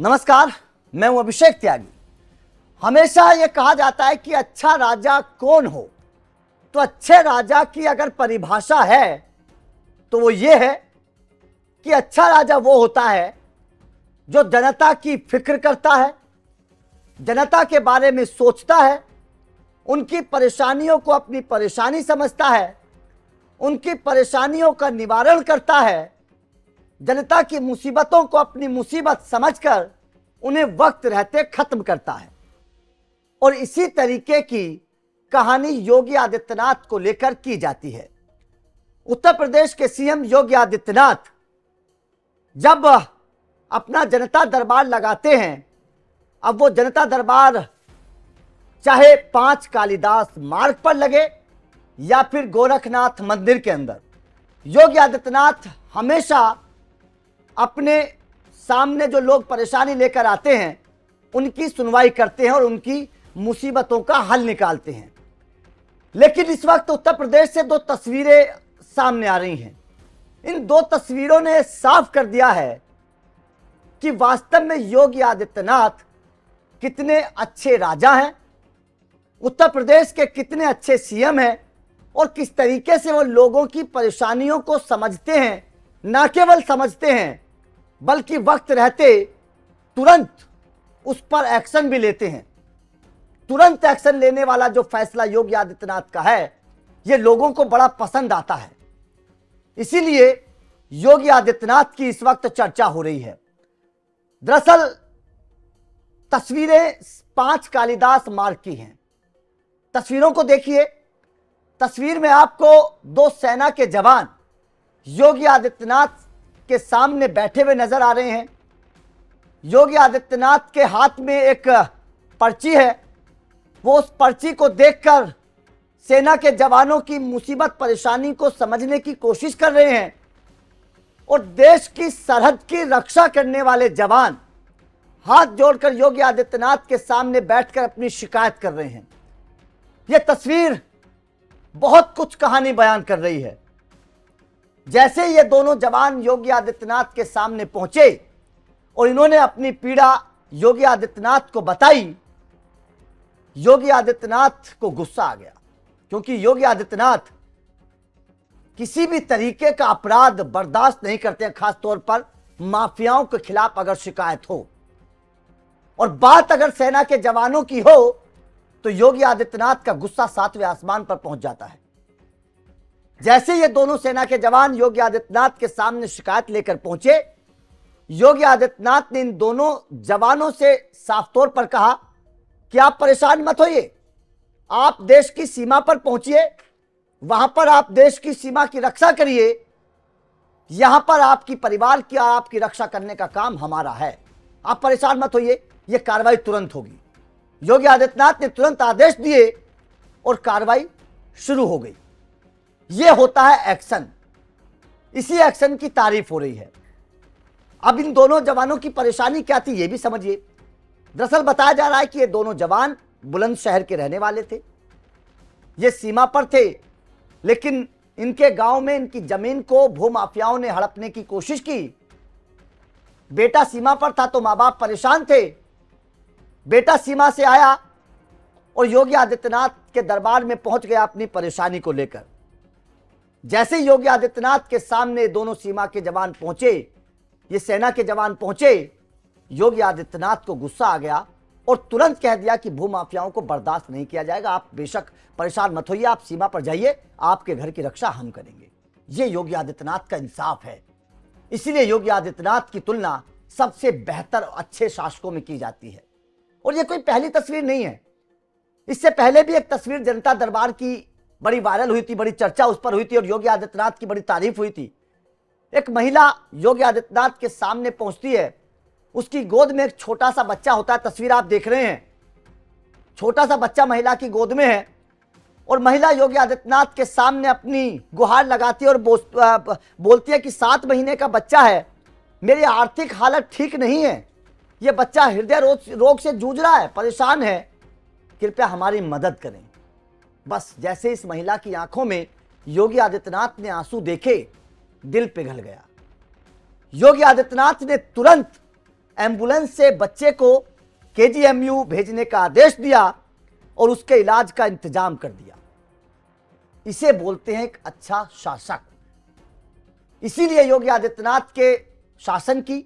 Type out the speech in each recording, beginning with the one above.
नमस्कार, मैं हूं अभिषेक त्यागी। हमेशा यह कहा जाता है कि अच्छा राजा कौन हो, तो अच्छे राजा की अगर परिभाषा है तो वो ये है कि अच्छा राजा वो होता है जो जनता की फिक्र करता है, जनता के बारे में सोचता है, उनकी परेशानियों को अपनी परेशानी समझता है, उनकी परेशानियों का निवारण करता है, जनता की मुसीबतों को अपनी मुसीबत समझकर उन्हें वक्त रहते खत्म करता है। और इसी तरीके की कहानी योगी आदित्यनाथ को लेकर की जाती है। उत्तर प्रदेश के सीएम योगी आदित्यनाथ जब अपना जनता दरबार लगाते हैं, अब वो जनता दरबार चाहे 5 कालिदास मार्ग पर लगे या फिर गोरखनाथ मंदिर के अंदर, योगी आदित्यनाथ हमेशा अपने सामने जो लोग परेशानी लेकर आते हैं उनकी सुनवाई करते हैं और उनकी मुसीबतों का हल निकालते हैं। लेकिन इस वक्त उत्तर प्रदेश से 2 तस्वीरें सामने आ रही हैं। इन 2 तस्वीरों ने साफ कर दिया है कि वास्तव में योगी आदित्यनाथ कितने अच्छे राजा हैं, उत्तर प्रदेश के कितने अच्छे सीएम हैं और किस तरीके से वो लोगों की परेशानियों को समझते हैं। न केवल समझते हैं बल्कि वक्त रहते तुरंत उस पर एक्शन भी लेते हैं। तुरंत एक्शन लेने वाला जो फैसला योगी आदित्यनाथ का है, यह लोगों को बड़ा पसंद आता है। इसीलिए योगी आदित्यनाथ की इस वक्त चर्चा हो रही है। दरअसल तस्वीरें 5 कालिदास मार्ग की हैं। तस्वीरों को देखिए। तस्वीर में आपको 2 सेना के जवान योगी आदित्यनाथ के सामने बैठे हुए नजर आ रहे हैं। योगी आदित्यनाथ के हाथ में एक पर्ची है। वो उस पर्ची को देखकर सेना के जवानों की मुसीबत परेशानी को समझने की कोशिश कर रहे हैं और देश की सरहद की रक्षा करने वाले जवान हाथ जोड़कर योगी आदित्यनाथ के सामने बैठकर अपनी शिकायत कर रहे हैं। यह तस्वीर बहुत कुछ कहानी बयान कर रही है। जैसे ये दोनों जवान योगी आदित्यनाथ के सामने पहुंचे और इन्होंने अपनी पीड़ा योगी आदित्यनाथ को बताई, योगी आदित्यनाथ को गुस्सा आ गया, क्योंकि योगी आदित्यनाथ किसी भी तरीके का अपराध बर्दाश्त नहीं करते हैं, खासतौर पर माफियाओं के खिलाफ अगर शिकायत हो और बात अगर सेना के जवानों की हो तो योगी आदित्यनाथ का गुस्सा 7वें आसमान पर पहुंच जाता है। जैसे ये दोनों सेना के जवान योगी आदित्यनाथ के सामने शिकायत लेकर पहुंचे, योगी आदित्यनाथ ने इन दोनों जवानों से साफ तौर पर कहा कि आप परेशान मत होइए, आप देश की सीमा पर पहुंचिए, वहां पर आप देश की सीमा की रक्षा करिए, यहां पर आपकी परिवार की और आपकी रक्षा करने का काम हमारा है, आप परेशान मत होइए, यह कार्रवाई तुरंत होगी। योगी आदित्यनाथ ने तुरंत आदेश दिए और कार्रवाई शुरू हो गई। यह होता है एक्शन। इसी एक्शन की तारीफ हो रही है। अब इन दोनों जवानों की परेशानी क्या थी यह भी समझिए। दरअसल बताया जा रहा है कि ये दोनों जवान बुलंदशहर के रहने वाले थे। ये सीमा पर थे, लेकिन इनके गांव में इनकी जमीन को भूमाफियाओं ने हड़पने की कोशिश की। बेटा सीमा पर था तो मां बाप परेशान थे। बेटा सीमा से आया और योगी आदित्यनाथ के दरबार में पहुंच गया अपनी परेशानी को लेकर। जैसे योगी आदित्यनाथ के सामने दोनों सीमा के जवान पहुंचे, ये सेना के जवान पहुंचे, योगी आदित्यनाथ को गुस्सा आ गया और तुरंत कह दिया कि भूमाफियाओं को बर्दाश्त नहीं किया जाएगा, आप बेशक परेशान मत होइए, आप सीमा पर जाइए, आपके घर की रक्षा हम करेंगे। ये योगी आदित्यनाथ का इंसाफ है। इसीलिए योगी आदित्यनाथ की तुलना सबसे बेहतर अच्छे शासकों में की जाती है। और ये कोई पहली तस्वीर नहीं है। इससे पहले भी एक तस्वीर जनता दरबार की बड़ी वायरल हुई थी, बड़ी चर्चा उस पर हुई थी और योगी आदित्यनाथ की बड़ी तारीफ हुई थी। एक महिला योगी आदित्यनाथ के सामने पहुंचती है, उसकी गोद में एक छोटा सा बच्चा होता है। तस्वीर आप देख रहे हैं, छोटा सा बच्चा महिला की गोद में है और महिला योगी आदित्यनाथ के सामने अपनी गुहार लगाती है और बोलती है कि 7 महीने का बच्चा है, मेरी आर्थिक हालत ठीक नहीं है, यह बच्चा हृदय रोग से जूझ रहा है, परेशान है, कृपया हमारी मदद करें। बस जैसे इस महिला की आंखों में योगी आदित्यनाथ ने आंसू देखे, दिल पिघल गया। योगी आदित्यनाथ ने तुरंत एम्बुलेंस से बच्चे को केजीएमयू भेजने का आदेश दिया और उसके इलाज का इंतजाम कर दिया। इसे बोलते हैं एक अच्छा शासक। इसीलिए योगी आदित्यनाथ के शासन की,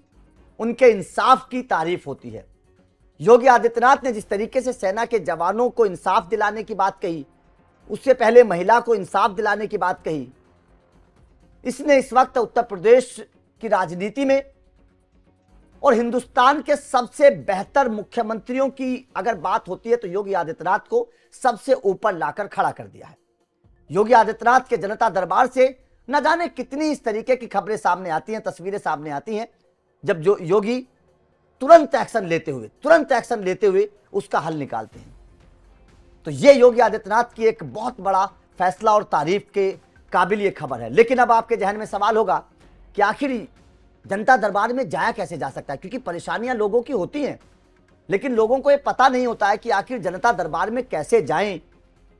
उनके इंसाफ की तारीफ होती है। योगी आदित्यनाथ ने जिस तरीके से सेना के जवानों को इंसाफ दिलाने की बात कही, उससे पहले महिला को इंसाफ दिलाने की बात कही, इसने इस वक्त उत्तर प्रदेश की राजनीति में और हिंदुस्तान के सबसे बेहतर मुख्यमंत्रियों की अगर बात होती है तो योगी आदित्यनाथ को सबसे ऊपर लाकर खड़ा कर दिया है। योगी आदित्यनाथ के जनता दरबार से न जाने कितनी इस तरीके की खबरें सामने आती हैं, तस्वीरें सामने आती हैं, जब जो योगी तुरंत एक्शन लेते हुए उसका हल निकालते हैं। तो ये योगी आदित्यनाथ की एक बहुत बड़ा फैसला और तारीफ के काबिल ये खबर है। लेकिन अब आपके जहन में सवाल होगा कि आखिर जनता दरबार में जाया कैसे जा सकता है, क्योंकि परेशानियां लोगों की होती हैं, लेकिन लोगों को ये पता नहीं होता है कि आखिर जनता दरबार में कैसे जाएं,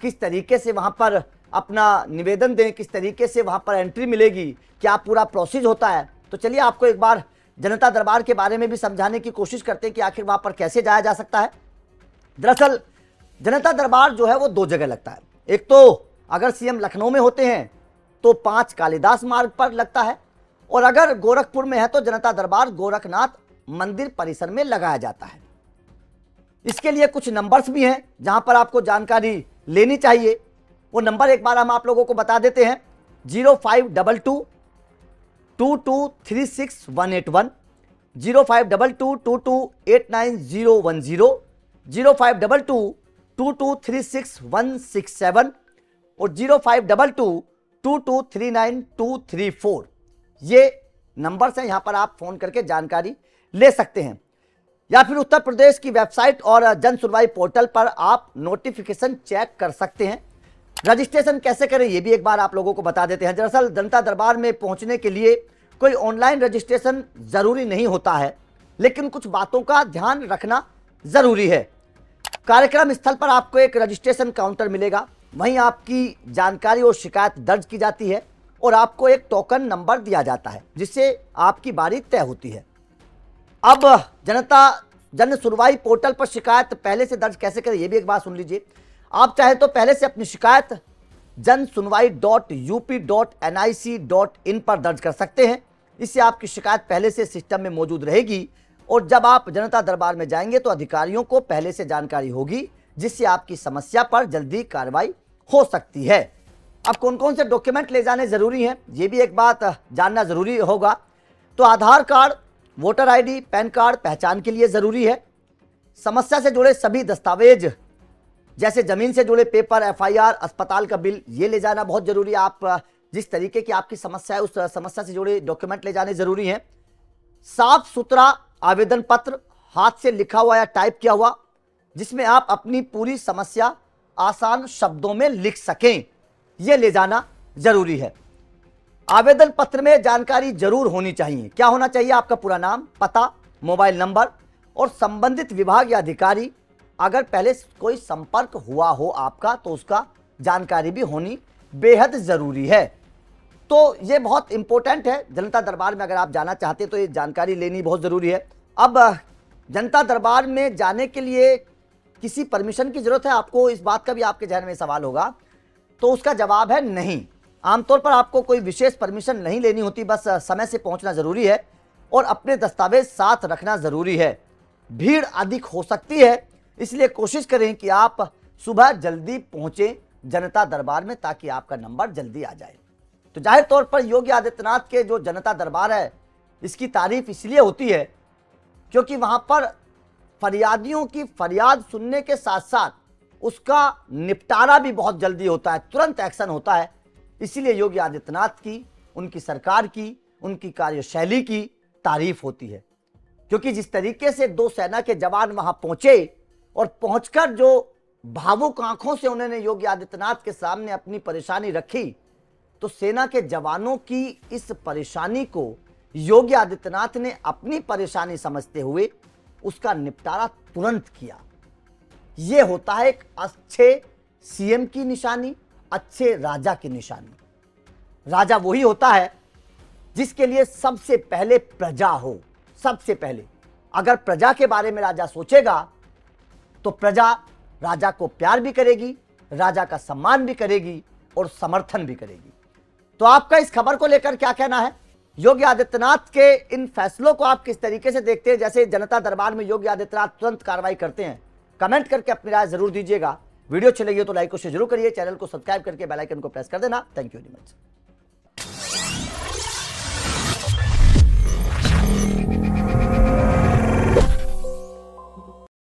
किस तरीके से वहां पर अपना निवेदन दें, किस तरीके से वहां पर एंट्री मिलेगी, क्या पूरा प्रोसेस होता है। तो चलिए आपको एक बार जनता दरबार के बारे में भी समझाने की कोशिश करते हैं कि आखिर वहां पर कैसे जाया जा सकता है। दरअसल जनता दरबार जो है वो दो जगह लगता है। एक तो अगर सीएम लखनऊ में होते हैं तो 5 कालिदास मार्ग पर लगता है, और अगर गोरखपुर में है तो जनता दरबार गोरखनाथ मंदिर परिसर में लगाया जाता है। इसके लिए कुछ नंबर्स भी हैं जहां पर आपको जानकारी लेनी चाहिए। वो नंबर एक बार हम आप लोगों को बता देते हैं। 0522 2236 181, 0522 2289 0522 2236 167 और 0522 2239 234। ये नंबर्स हैं, यहां पर आप फोन करके जानकारी ले सकते हैं, या फिर उत्तर प्रदेश की वेबसाइट और जन सुनवाई पोर्टल पर आप नोटिफिकेशन चेक कर सकते हैं। रजिस्ट्रेशन कैसे करें ये भी एक बार आप लोगों को बता देते हैं। दरअसल जनता दरबार में पहुंचने के लिए कोई ऑनलाइन रजिस्ट्रेशन जरूरी नहीं होता है, लेकिन कुछ बातों का ध्यान रखना जरूरी है। कार्यक्रम स्थल पर आपको एक रजिस्ट्रेशन काउंटर मिलेगा, वहीं आपकी जानकारी और शिकायत दर्ज की जाती है और आपको एक टोकन नंबर दिया जाता है जिससे आपकी बारी तय होती है। अब जनता जन सुनवाई पोर्टल पर शिकायत पहले से दर्ज कैसे करें ये भी एक बार सुन लीजिए। आप चाहे तो पहले से अपनी शिकायत jansunwai.up.nic.in पर दर्ज कर सकते हैं। इससे आपकी शिकायत पहले से सिस्टम में मौजूद रहेगी और जब आप जनता दरबार में जाएंगे तो अधिकारियों को पहले से जानकारी होगी, जिससे आपकी समस्या पर जल्दी कार्रवाई हो सकती है। अब कौन कौन से डॉक्यूमेंट ले जाने जरूरी हैं ये भी एक बात जानना जरूरी होगा। तो Aadhaar card, voter ID, PAN card पहचान के लिए जरूरी है। समस्या से जुड़े सभी दस्तावेज जैसे जमीन से जुड़े पेपर, एफआईआर, अस्पताल का बिल, ये ले जाना बहुत जरूरी है। आप जिस तरीके की आपकी समस्या है उस समस्या से जुड़े डॉक्यूमेंट ले जाने जरूरी हैं। साफ सुथरा आवेदन पत्र, हाथ से लिखा हुआ या टाइप किया हुआ, जिसमें आप अपनी पूरी समस्या आसान शब्दों में लिख सकें, यह ले जाना जरूरी है। आवेदन पत्र में जानकारी जरूर होनी चाहिए। क्या होना चाहिए? आपका पूरा नाम, पता, मोबाइल नंबर और संबंधित विभाग या अधिकारी, अगर पहले कोई संपर्क हुआ हो आपका तो उसका जानकारी भी होनी बेहद जरूरी है। तो ये बहुत इंपॉर्टेंट है। जनता दरबार में अगर आप जाना चाहते हैं तो ये जानकारी लेनी बहुत जरूरी है। अब जनता दरबार में जाने के लिए किसी परमिशन की जरूरत है आपको, इस बात का भी आपके जहन में सवाल होगा, तो उसका जवाब है नहीं। आमतौर पर आपको कोई विशेष परमिशन नहीं लेनी होती, बस समय से पहुंचना जरूरी है और अपने दस्तावेज साथ रखना जरूरी है। भीड़ अधिक हो सकती है, इसलिए कोशिश करें कि आप सुबह जल्दी पहुंचे जनता दरबार में ताकि आपका नंबर जल्दी आ जाए। तो जाहिर तौर पर योगी आदित्यनाथ के जो जनता दरबार है इसकी तारीफ इसलिए होती है क्योंकि वहां पर फरियादियों की फरियाद सुनने के साथ साथ उसका निपटारा भी बहुत जल्दी होता है, तुरंत एक्शन होता है। इसीलिए योगी आदित्यनाथ की, उनकी सरकार की, उनकी कार्यशैली की तारीफ होती है। क्योंकि जिस तरीके से 2 सेना के जवान वहां पहुंचे और पहुंचकर जो भावुक आंखों से उन्होंने योगी आदित्यनाथ के सामने अपनी परेशानी रखी, तो सेना के जवानों की इस परेशानी को योगी आदित्यनाथ ने अपनी परेशानी समझते हुए उसका निपटारा तुरंत किया। यह होता है एक अच्छे सीएम की निशानी, अच्छे राजा की निशानी। राजा वही होता है जिसके लिए सबसे पहले प्रजा हो, सबसे पहले अगर प्रजा के बारे में राजा सोचेगा तो प्रजा राजा को प्यार भी करेगी, राजा का सम्मान भी करेगी और समर्थन भी करेगी। तो आपका इस खबर को लेकर क्या कहना है? योगी आदित्यनाथ के इन फैसलों को आप किस तरीके से देखते हैं? जैसे जनता दरबार में योगी आदित्यनाथ तुरंत कार्रवाई करते हैं, कमेंट करके अपनी राय जरूर दीजिएगा। वीडियो अच्छी लगी हो तो लाइक को शेयर जरूर करिए, चैनल को सब्सक्राइब करके बेल आइकन को प्रेस कर देना। Thank you very much.